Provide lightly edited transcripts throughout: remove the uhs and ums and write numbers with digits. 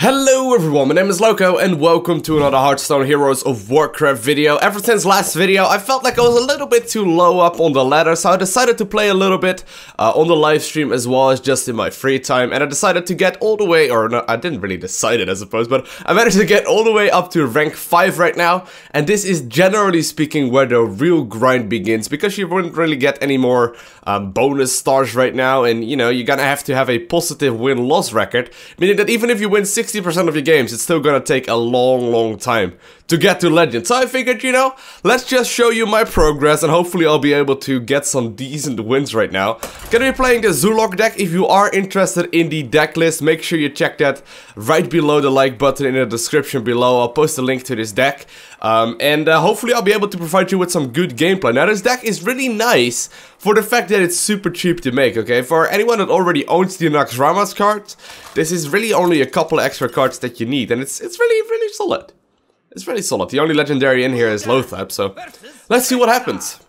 Hello everyone, my name is Lowko and welcome to another Hearthstone Heroes of Warcraft video. Ever since last video, I felt like I was a little bit too low up on the ladder, so I decided to play a little bit on the live stream as well as just in my free time. And I decided to get all the way, or no, I didn't really decide it I suppose, but I managed to get all the way up to rank 5 right now. And this is generally speaking where the real grind begins, because you wouldn't really get any more bonus stars right now. And you know, you're gonna have to have a positive win-loss record, meaning that even if you win 60% of your games, it's still gonna take a long time to get to legend. So I figured, you know, let's just show you my progress and hopefully I'll be able to get some decent wins right now. Gonna be playing the Zoolock deck. If you are interested in the deck list, make sure you check that right below the like button in the description below. I'll post a link to this deck. Hopefully I'll be able to provide you with some good gameplay. Now this deck is really nice for the fact that it's super cheap to make, okay? For anyone that already owns the Naxxramas cards, this is really only a couple extra cards that you need, and it's really solid. It's really solid. The only legendary in here is Lothab, so let's see what happens.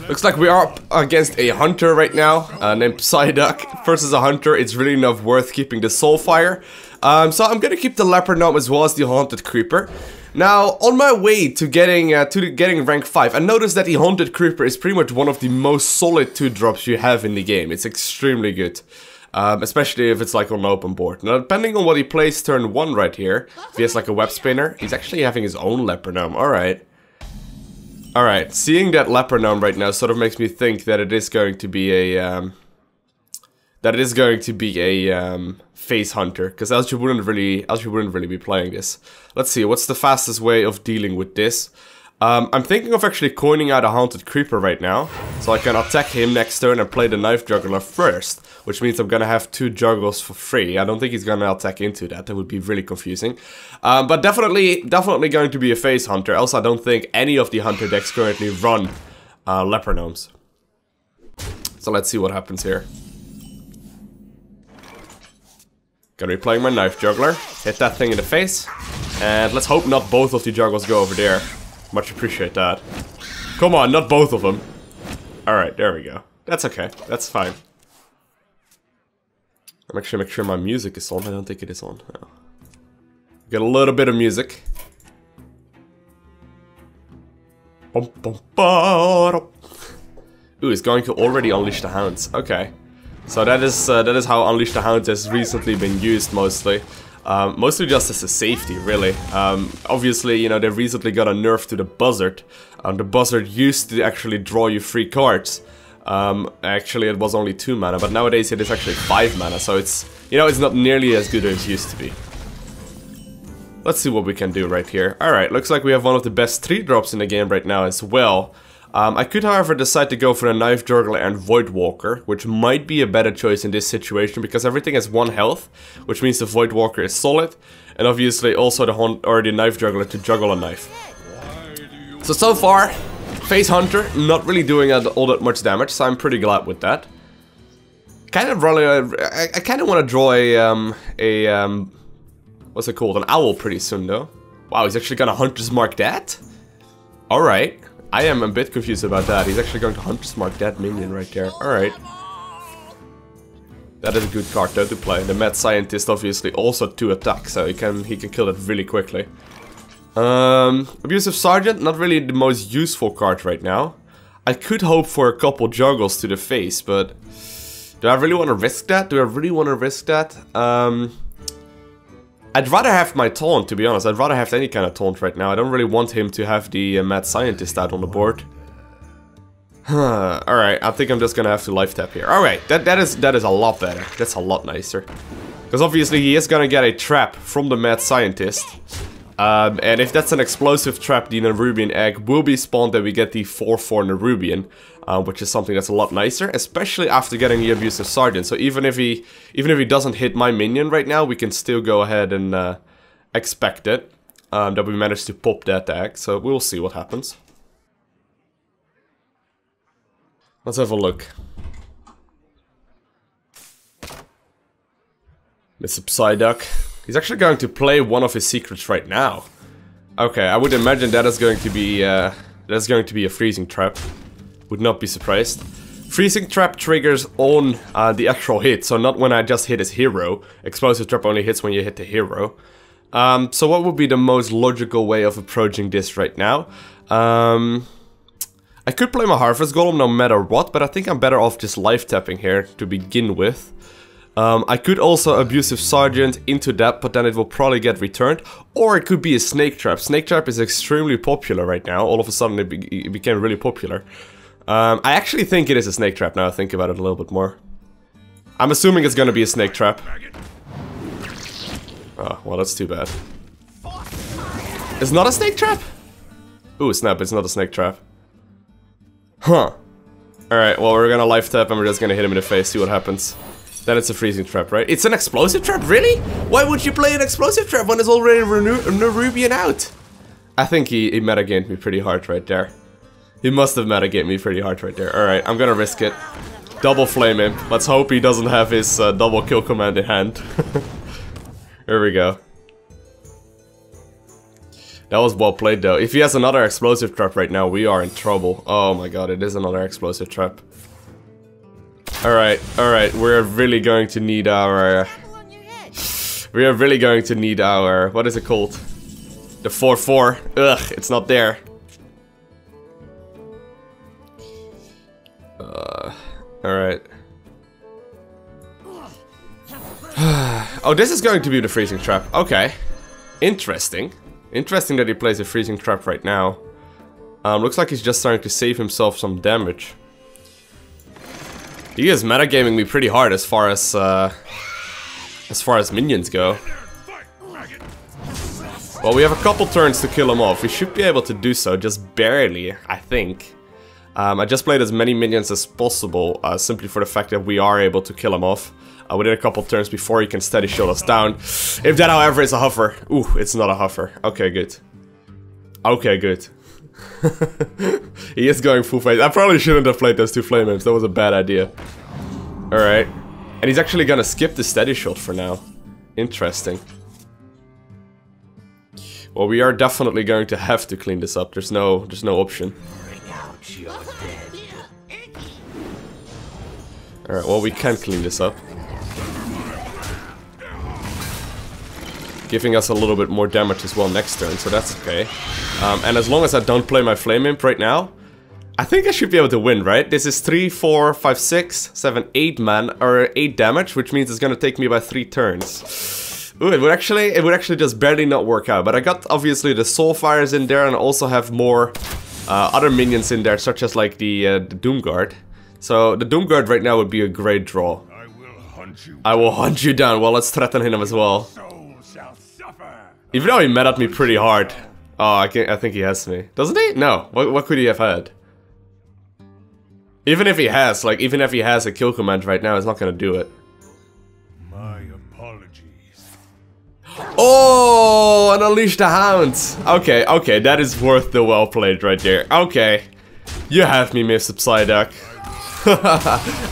Looks like we are up against a hunter right now, named Zoolock versus a hunter. It's really not worth keeping the Soulfire. So I'm gonna keep the Leopard Gnome as well as the Haunted Creeper. Now, on my way to getting rank 5, I noticed that the Haunted Creeper is pretty much one of the most solid 2-drops you have in the game. It's extremely good. Especially if it's like on an open board. Now, depending on what he plays turn 1 right here, if he has like a web spinner, he's actually having his own Leopard Gnome. Alright, seeing that Leopard Gnome right now sort of makes me think that it is going to be a face hunter, because else you wouldn't really be playing this. Let's see, what's the fastest way of dealing with this? I'm thinking of actually coining out a Haunted Creeper right now, so I can attack him next turn and play the Knife Juggler first, which means I'm gonna have 2 juggles for free. I don't think he's gonna attack into that. That would be really confusing. But definitely going to be a face hunter. Else I don't think any of the hunter decks currently run Leopard Gnomes. So let's see what happens here. Gonna be playing my Knife Juggler. Hit that thing in the face. And let's hope not both of the juggles go over there. Much appreciate that. Come on, not both of them. Alright, there we go. That's okay. That's fine. I'm actually make sure my music is on. I don't think it is on. No. Get a little bit of music. Ooh, he's going to already unleash the hounds. Okay. So that is how Unleash the Hounds has recently been used mostly. Mostly just as a safety, really. Obviously, you know, they recently got a nerf to the Buzzard. The Buzzard used to actually draw you 3 cards. Actually, it was only 2 mana, but nowadays it is actually 5 mana, so it's, you know, it's not nearly as good as it used to be. Let's see what we can do right here. Alright, looks like we have one of the best 3-drops in the game right now as well. I could, however, decide to go for the Knife Juggler and Voidwalker, which might be a better choice in this situation, because everything has 1 health, which means the Voidwalker is solid, and obviously also the Knife Juggler to juggle a knife. So far, Face Hunter not really doing all that much damage, so I'm pretty glad with that. Kind of really, I kind of want to draw what's it called, an owl pretty soon though. Wow, he's actually gonna Hunter's Mark that? Alright. I am a bit confused about that. He's actually going to Hunter's Mark that minion right there. Alright. That is a good card though to play. The Mad Scientist obviously also 2 attacks, so he can kill that really quickly. Abusive Sergeant, not really the most useful card right now. I could hope for a couple juggles to the face, but do I really want to risk that? I'd rather have my taunt, to be honest. I'd rather have any kind of taunt right now. I don't really want him to have the Mad Scientist out on the board. Alright, I think I'm just gonna have to life tap here. Alright, that is a lot better. That's a lot nicer. Because obviously he is gonna get a trap from the Mad Scientist. And if that's an explosive trap, the Nerubian egg will be spawned and we get the 4/4 Nerubian. Which is something that's a lot nicer, especially after getting the Abusive Sergeant. So even if he doesn't hit my minion right now, we can still go ahead and expect it. That we managed to pop that egg, so we'll see what happens. Let's have a look. Mr. Psyduck. He's actually going to play one of his secrets right now. Okay, I would imagine that is going to be a freezing trap. Would not be surprised. Freezing trap triggers on the actual hit, so not when I just hit his hero. Explosive trap only hits when you hit the hero. So what would be the most logical way of approaching this right now? I could play my Harvest Golem no matter what, but I think I'm better off just life tapping here to begin with. I could also Abusive Sergeant into that, but then it will probably get returned. Or it could be a Snake Trap. Snake Trap is extremely popular right now. All of a sudden it became really popular. I actually think it is a Snake Trap now I think about it a little bit more. I'm assuming it's gonna be a Snake Trap. Oh, well that's too bad. It's not a Snake Trap? Ooh, snap, it's not a Snake Trap. Huh. Alright, well we're gonna life tap and we're just gonna hit him in the face, see what happens. Then it's a freezing trap, right? It's an explosive trap, really? Why would you play an explosive trap when it's already Nerubian out? I think he metagamed me pretty hard right there. He must have metagamed me pretty hard right there. Alright, I'm gonna risk it. Double flame him. Let's hope he doesn't have his double kill command in hand. Here we go. That was well played though. If he has another explosive trap right now, we are in trouble. Oh my god, it is another explosive trap. Alright, we're really going to need our... We are really going to need our... What is it called? The 4-4. Ugh, it's not there. Alright. Oh, this is going to be the freezing trap. Okay. Interesting. Interesting that he plays a freezing trap right now. Looks like he's just starting to save himself some damage. He is metagaming me pretty hard as far as minions go. Well, we have a couple turns to kill him off. We should be able to do so, just barely, I think. I just played as many minions as possible, simply for the fact that we are able to kill him off. We did a couple turns before he can steady shield us down. If that, however, is a huffer. Ooh, it's not a huffer. Okay, good. Okay, good. He is going full phase. I probably shouldn't have played those two flame imps. That was a bad idea. Alright. And he's actually gonna skip the steady shot for now. Interesting. Well, we are definitely going to have to clean this up. There's no option. Alright, well we can clean this up. Giving us a little bit more damage as well next turn, so that's okay. And as long as I don't play my Flame Imp right now, I think I should be able to win, right? This is 3, 4, 5, 6, 7, 8 man, or 8 damage, which means it's gonna take me about 3 turns. Ooh, it would actually just barely not work out, but I got obviously the Soulfires in there and I also have more other minions in there, such as like the Doomguard. So the Doomguard right now would be a great draw. I will hunt you down. Well, let's threaten him as well. Even though he met at me pretty hard. Oh, I think he has me. Doesn't he? No. What could he have had? Even if he has, even if he has a kill command right now, it's not gonna do it. My apologies. Oh, and Unleash the Hounds. Okay, okay, that is worth the well played right there. Okay. You have me, Mr. Psyduck.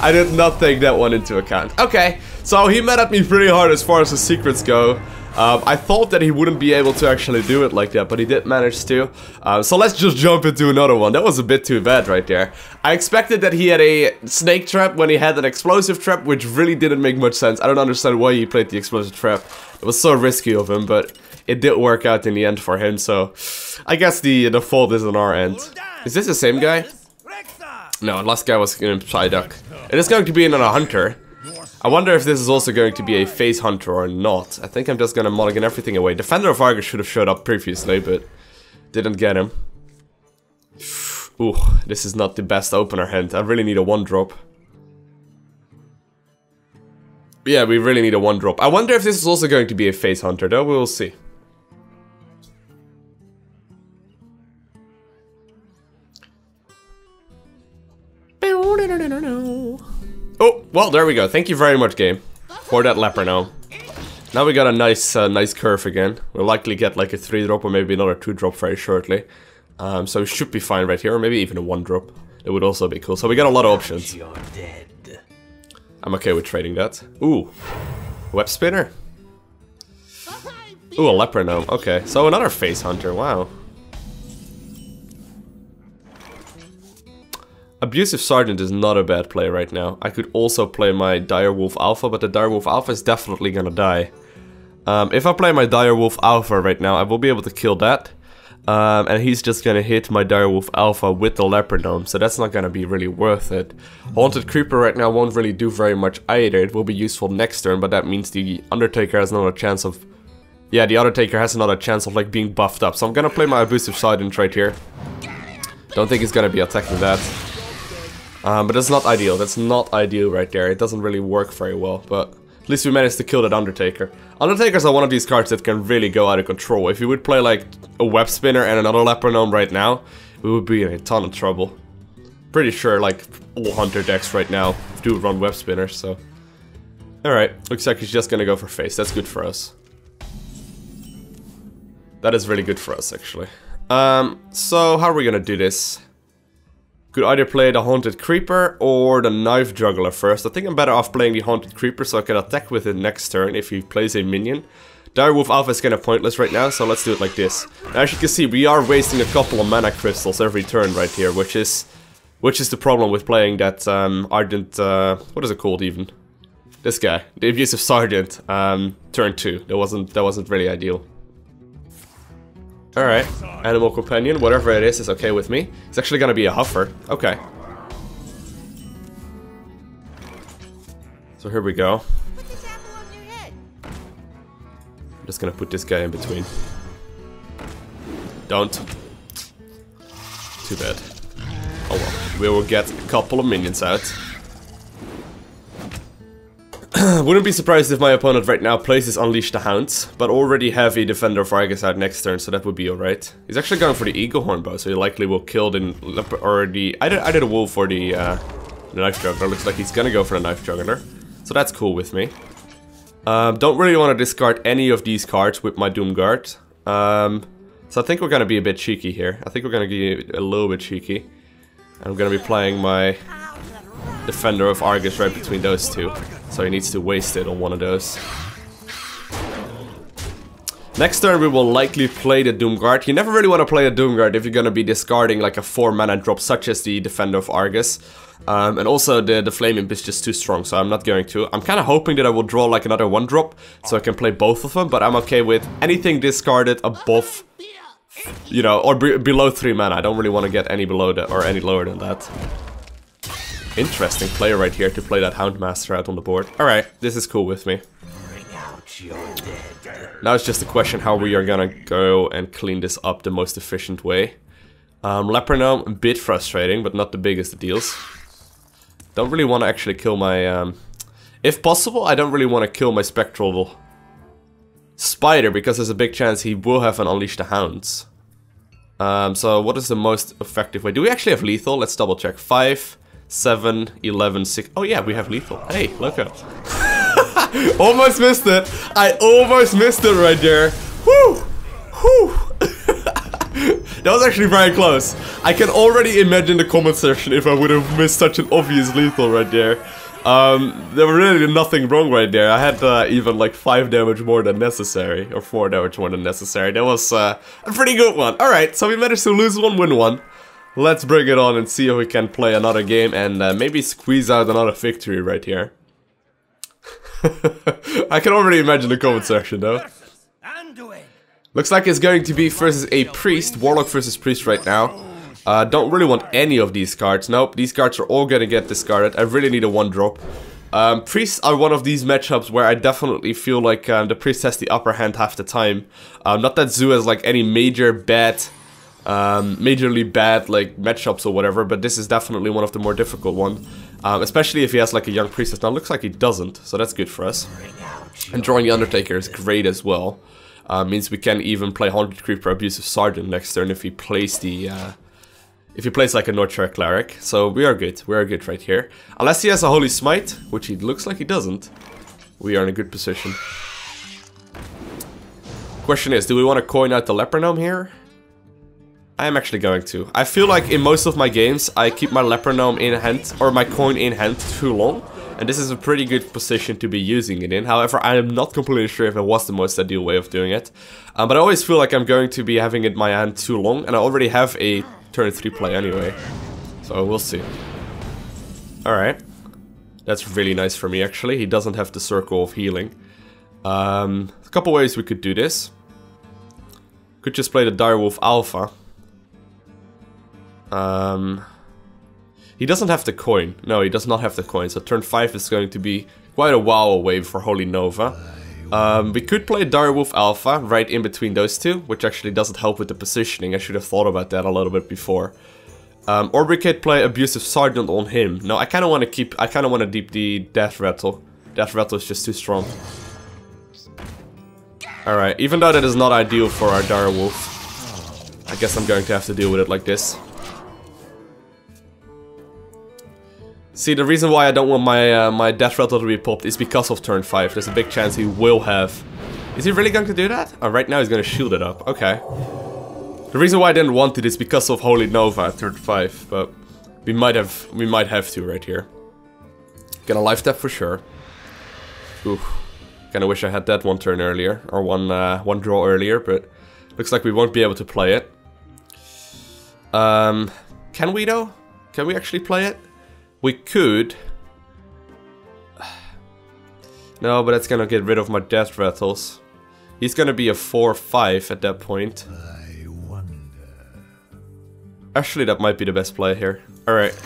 I did not take that one into account. Okay, so he met at me pretty hard as far as the secrets go. I thought that he wouldn't be able to actually do it like that, but he did manage to. So let's just jump into another one. That was a bit too bad right there. I expected that he had a snake trap when he had an explosive trap, which really didn't make much sense. I don't understand why he played the explosive trap. It was so risky of him, but it did work out in the end for him, so I guess the fault is on our end. Is this the same guy? No, last guy was in Psyduck. It is going to be another hunter. I wonder if this is also going to be a phase hunter or not. I think I'm just gonna mulligan everything away. Defender of Argus should have showed up previously, but didn't get him. Ooh, this is not the best opener hand. I really need a 1-drop. Yeah, we really need a 1-drop. I wonder if this is also going to be a phase hunter, though. We'll see. Oh, well, there we go. Thank you very much, game, for that leper now. Now we got a nice nice curve again. We'll likely get like a 3-drop or maybe another 2-drop very shortly. So we should be fine right here, or maybe even a 1-drop. It would also be cool. So we got a lot of options. I'm okay with trading that. Ooh, web spinner. Ooh, a leper gnome. Okay, so another face hunter. Wow. Abusive Sergeant is not a bad play right now. I could also play my Direwolf Alpha, but the Direwolf Alpha is definitely gonna die. If I play my Direwolf Alpha right now, I will be able to kill that. And he's just gonna hit my Direwolf Alpha with the Leopard Gnome, so that's not gonna be really worth it. Haunted Creeper right now won't really do very much either. It will be useful next turn, but that means the Undertaker has not a chance of... Yeah, the Undertaker has another chance of like being buffed up, so I'm gonna play my Abusive Sergeant right here. Don't think he's gonna be attacking that. But that's not ideal. That's not ideal right there. It doesn't really work very well, but at least we managed to kill that Undertaker. Undertakers are one of these cards that can really go out of control. If you would play like a Web Spinner and another Leopard Gnome right now, we would be in a ton of trouble. Pretty sure like all Hunter decks right now do run Web Spinners, so... Alright, looks like he's just gonna go for face. That's good for us. That is really good for us, actually. So how are we gonna do this? Could either play the Haunted Creeper or the Knife Juggler first. I think I'm better off playing the Haunted Creeper so I can attack with it next turn if he plays a minion. Direwolf Alpha is kind of pointless right now, so let's do it like this. Now, as you can see, we are wasting a couple of mana crystals every turn right here, which is the problem with playing that Ardent, what is it called even? This guy, the Abusive Sergeant, turn 2. That wasn't really ideal. Alright, Animal Companion, whatever it is okay with me. It's actually gonna be a Huffer. Okay. So here we go. I'm just gonna put this guy in between. Don't. Too bad. Oh well, we will get a couple of minions out. Wouldn't be surprised if my opponent right now plays his Unleash the Hounds, but already have a Defender of Argus out next turn, so that would be alright. He's actually going for the Eagle Horn bow, so he likely will kill the or the either the Wolf or the Knife Juggler. Looks like he's gonna go for the Knife Juggler, so that's cool with me. Don't really want to discard any of these cards with my Doomguard. So I think we're gonna be a bit cheeky here. I think we're gonna be a little bit cheeky. And I'm gonna be playing my Defender of Argus right between those two. So he needs to waste it on one of those. Next turn we will likely play the Doomguard. You never really want to play a Doomguard if you're gonna be discarding like a 4 mana drop such as the Defender of Argus. And also the Flame Imp is just too strong, so I'm not going to. I'm kind of hoping that I will draw like another 1-drop, so I can play both of them, but I'm okay with anything discarded above, you know, or below 3 mana. I don't really want to get any below that or any lower than that. Interesting player right here to play that Houndmaster out on the board. Alright, this is cool with me. Now it's just a question how we are gonna go and clean this up the most efficient way. Leopard Gnome, a bit frustrating, but not the biggest of deals. Don't really want to actually kill my... if possible, I don't really want to kill my Spectral Spider, because there's a big chance he will have an Unleash the Hounds. So what is the most effective way? Do we actually have lethal? Let's double check. 5, 7, 11, 6... Oh yeah, we have lethal. Hey, Lowko. Almost missed it. I almost missed it right there. Whew! Whew! That was actually very close. I can already imagine the comment section if I would have missed such an obvious lethal right there. There was really nothing wrong right there. I had even like 5 damage more than necessary, or 4 damage more than necessary. That was a pretty good one. Alright, so we managed to lose one, win one. Let's bring it on and see if we can play another game and maybe squeeze out another victory right here. I can already imagine the comment section though. Looks like it's going to be versus a Priest, Warlock versus Priest right now. Don't really want any of these cards. Nope, these cards are all gonna get discarded. I really need a 1-drop. Priests are one of these matchups where I definitely feel like the Priest has the upper hand half the time. Not that Zoo has like any majorly bad like matchups or whatever, but this is definitely one of the more difficult ones. Especially if he has like a young Priestess. Now it looks like he doesn't, so that's good for us. And drawing the Undertaker is great as well. Means we can even play Haunted Creeper Abusive Sergeant next turn if he plays the if he plays like a Northshire Cleric. So we are good right here. Unless he has a Holy Smite, which he looks like he doesn't, we are in a good position. Question is, do we want to coin out the Leopard Gnome here? I am actually going to. I feel like in most of my games I keep my Leopard Gnome in hand, or my coin in hand, too long. And this is a pretty good position to be using it in. However, I am not completely sure if it was the most ideal way of doing it. But I always feel like I'm going to be having it in my hand too long. And I already have a turn 3 play anyway. So we'll see. Alright. That's really nice for me, actually. He doesn't have the circle of healing. A couple ways we could do this. Could just play the Direwolf Alpha. He doesn't have the coin. No, he does not have the coin. So turn 5 is going to be quite a while away for Holy Nova. We could play Direwolf Alpha right in between those two, which actually doesn't help with the positioning. I should have thought about that a little bit before. Or we could play Abusive Sergeant on him. No, I kind of want to keep. I kind of want to deep the Death Rattle. Death Rattle is just too strong. All right, even though that is not ideal for our Direwolf, I guess I'm going to have to deal with it like this. See, the reason why I don't want my my Death Rattle to be popped is because of turn 5. There's a big chance he will have. Is he really going to do that? Oh, right now he's going to shield it up. Okay. The reason why I didn't want it is because of Holy Nova at turn 5, but we might have to right here. Gonna life tap for sure. Ooh, kinda wish I had that one turn earlier, or one draw earlier, but looks like we won't be able to play it. Can we though? Can we actually play it? We could. No, but that's gonna get rid of my Death Rattles. He's gonna be a 4-5 at that point. Actually, that might be the best play here. Alright.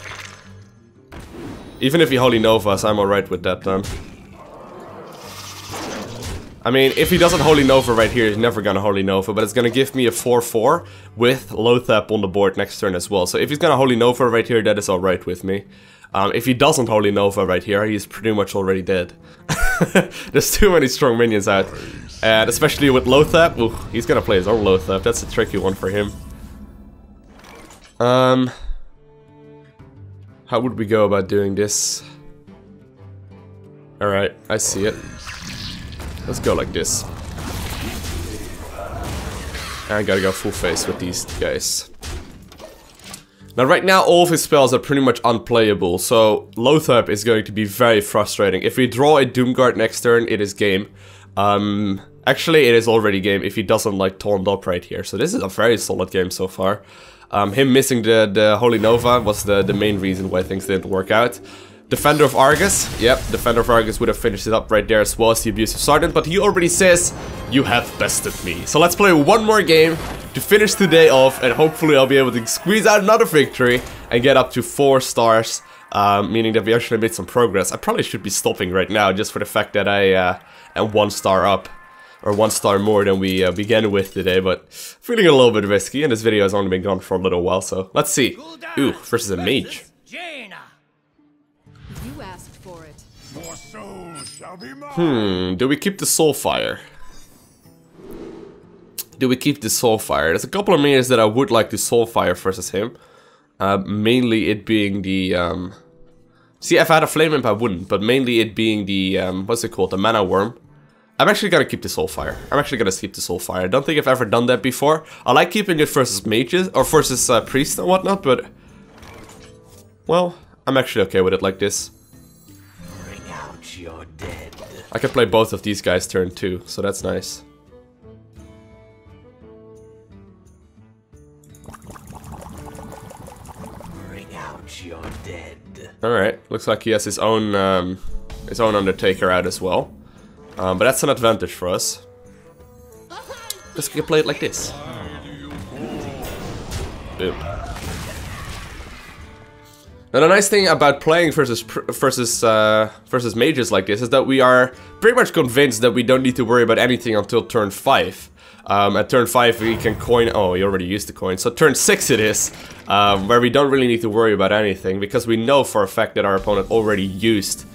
Even if he Holy Novas, I'm alright with that then. I mean, if he doesn't Holy Nova right here, he's never gonna Holy Nova, but it's gonna give me a 4-4 with low tap on the board next turn as well. So if he's gonna Holy Nova right here, that is alright with me. If he doesn't Holy Nova right here, he's pretty much already dead. There's too many strong minions out. And especially with low tap, ooh, he's gonna play his own low tap. That's a tricky one for him. How would we go about doing this? Alright, I see it. Let's go like this. I gotta go full face with these guys. Now right now all of his spells are pretty much unplayable, so low tap is going to be very frustrating. If we draw a Doomguard next turn, it is game. Actually it is already game if he doesn't like Taunt Up right here, so this is a very solid game so far. Him missing the Holy Nova was the main reason why things didn't work out. Defender of Argus, yep, Defender of Argus would have finished it up right there as well as the Abusive Sergeant, but he already says, you have bested me. So let's play one more game to finish today off, and hopefully I'll be able to squeeze out another victory and get up to 4 stars, meaning that we actually made some progress. I probably should be stopping right now just for the fact that I am 1 star up. Or 1 star more than we began with today, but feeling a little bit risky, and this video has only been gone for a little while, so let's see. Ooh, versus a mage. You asked for it. Your soul shall be mine. Do we keep the Soulfire? Do we keep the Soulfire? There's a couple of minions that I would like to Soulfire versus him. Mainly it being the... See, if I had a Flame Imp I wouldn't, but mainly it being the... what's it called? The Mana Worm. I'm actually gonna keep the Soulfire. I'm actually gonna keep the Soulfire. I don't think I've ever done that before. I like keeping it versus mages, or versus priests and whatnot, but... Well, I'm actually okay with it like this. Bring out your dead. I can play both of these guys turn 2, so that's nice. Bring out your dead. Alright, looks like he has his own Undertaker out as well. But that's an advantage for us. Let's play it like this. Boom. Now the nice thing about playing versus mages like this is that we are pretty much convinced that we don't need to worry about anything until turn 5. At turn 5 we can coin... Oh, you already used the coin. So turn 6 it is, where we don't really need to worry about anything, because we know for a fact that our opponent already used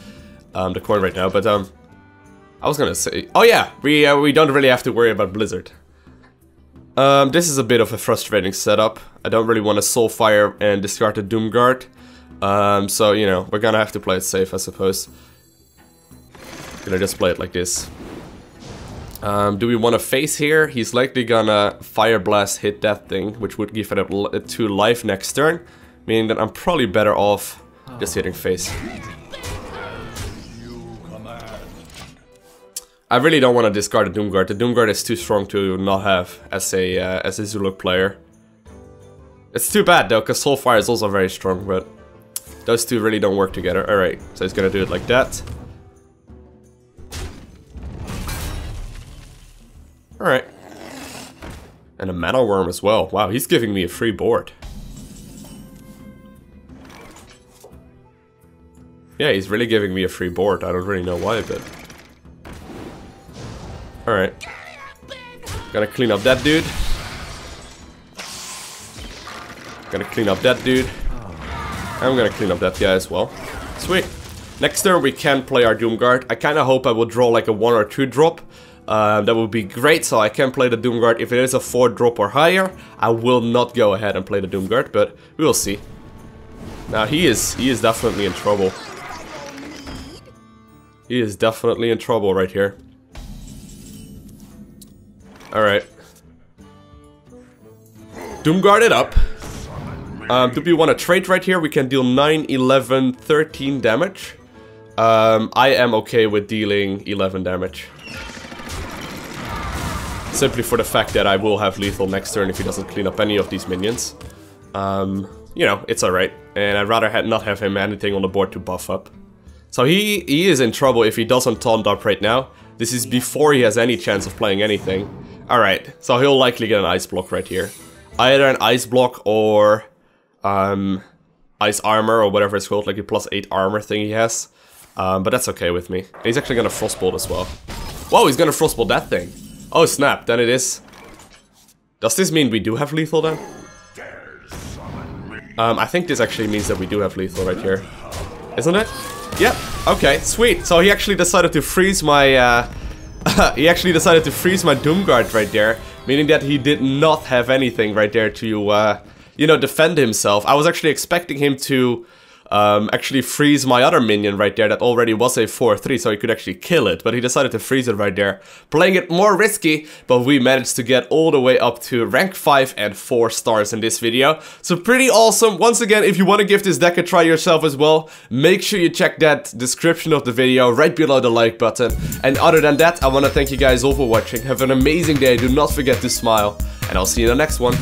the coin right now, but I was gonna say... Oh yeah, we don't really have to worry about Blizzard. This is a bit of a frustrating setup. I don't really want to Soulfire and discard the Doomguard. So, you know, we're gonna have to play it safe, I suppose. Gonna just play it like this. Do we want to face here? He's likely gonna Fire Blast hit that thing, which would give it a 2 life next turn. Meaning that I'm probably better off just hitting face. I really don't want to discard the Doomguard. The Doomguard is too strong to not have as a Zoolock player. It's too bad though, because Soulfire is also very strong, but Those two really don't work together. Alright, so he's gonna do it like that. Alright. And a mana worm as well. Wow, he's giving me a free board. Yeah, he's really giving me a free board. I don't really know why, but... Alright. Gonna clean up that dude. Gonna clean up that dude. I'm gonna clean up that guy as well. Sweet. Next turn we can play our Doomguard. I kinda hope I will draw like a 1 or 2 drop. That would be great, so I can play the Doomguard. If it is a 4 drop or higher, I will not go ahead and play the Doomguard, but we will see. Now he is definitely in trouble. He is definitely in trouble right here. Alright. Doomguard it up. Do we want to trade right here? We can deal 9, 11, 13 damage. I am okay with dealing 11 damage. Simply for the fact that I will have lethal next turn if he doesn't clean up any of these minions. You know, it's alright. And I'd rather not have him anything on the board to buff up. So he is in trouble if he doesn't taunt up right now. This is before he has any chance of playing anything. Alright, so he'll likely get an ice block right here. Either an ice block or ice armor or whatever it's called, like a +8 armor thing he has. But that's okay with me. And he's actually gonna frostbolt as well. Whoa, he's gonna frostbolt that thing. Oh snap, then it is. Does this mean we do have lethal then? I think this actually means that we do have lethal right here. Isn't it? Yep, okay, sweet. So he actually decided to freeze my he actually decided to freeze my Doomguard right there, meaning that he did not have anything right there to you know, defend himself. I was actually expecting him to actually freeze my other minion right there that already was a 4-3, so he could actually kill it, but he decided to freeze it right there, playing it more risky, but we managed to get all the way up to rank 5 and 4 stars in this video. So pretty awesome. Once again, if you want to give this deck a try yourself as well, make sure you check that description of the video right below the like button. And other than that, I want to thank you guys all for watching. Have an amazing day, do not forget to smile, and I'll see you in the next one.